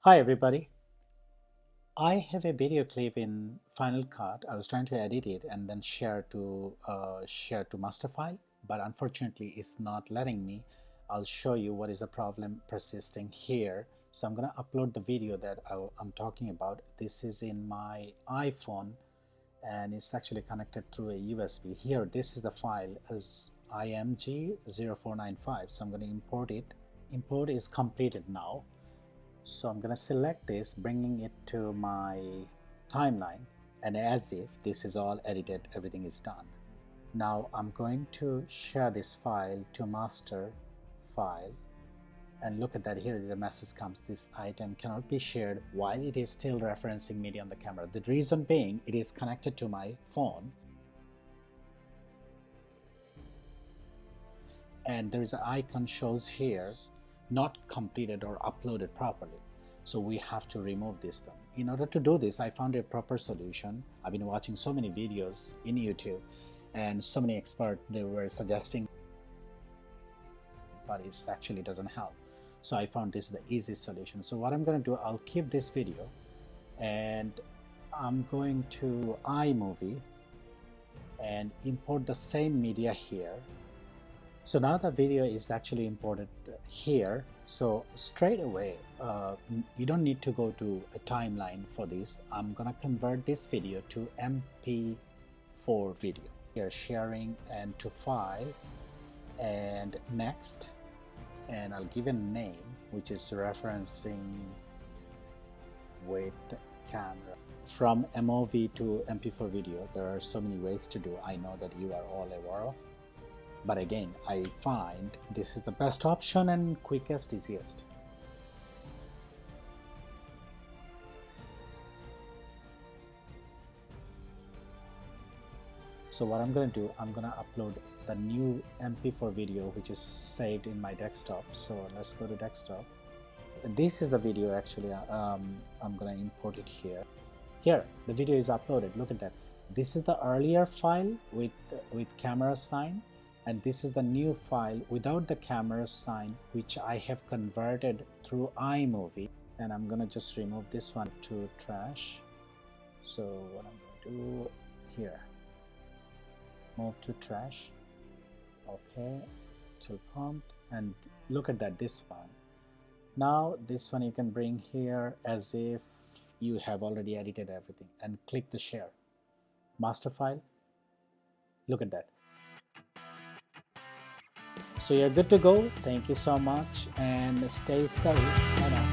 Hi everybody. I have a video clip in Final Cut. I was trying to edit it and then share to master file, but unfortunately it's not letting me. I'll show you what is the problem persisting here. So I'm going to upload the video that I'm talking about. This is in my iPhone and it's actually connected through a USB. Here, this is the file as img0495. So I'm going to import it. Import is completed now. So I'm going to select this, bringing it to my timeline, and as if this is all edited, everything is done. Now I'm going to share this file to master file, and look at that. Here the message comes: this item cannot be shared while it is still referencing media on the camera. The reason being, it is connected to my phone and there is an icon shows here not completed or uploaded properly. So we have to remove this thing. In order to do this, I found a proper solution. I've been watching so many videos in YouTube and so many experts, they were suggesting, but it actually doesn't help. So I found this is the easiest solution. So what I'm going to do, I'll keep this video and I'm going to iMovie and import the same media here. So now the video is actually imported here. So straight away, you don't need to go to a timeline for this. I'm gonna convert this video to MP4 video. Here, sharing and to file and next, and I'll give a name which is referencing with camera. From MOV to MP4 video, there are so many ways to do. I know that you are all aware of. But again, I find this is the best option and quickest, easiest. So what I'm going to do, I'm going to upload the new MP4 video which is saved in my desktop. So let's go to desktop. This is the video actually. I'm going to import it here. Here, the video is uploaded. Look at that. This is the earlier file with camera sign. And this is the new file without the camera sign, which I have converted through iMovie. And I'm gonna just remove this one to trash. So what I'm gonna do here, move to trash. Okay, to prompt, and look at that, this one. Now this one you can bring here as if you have already edited everything and click the share. Master file, look at that. So you're good to go. Thank you so much and stay safe. Bye-bye.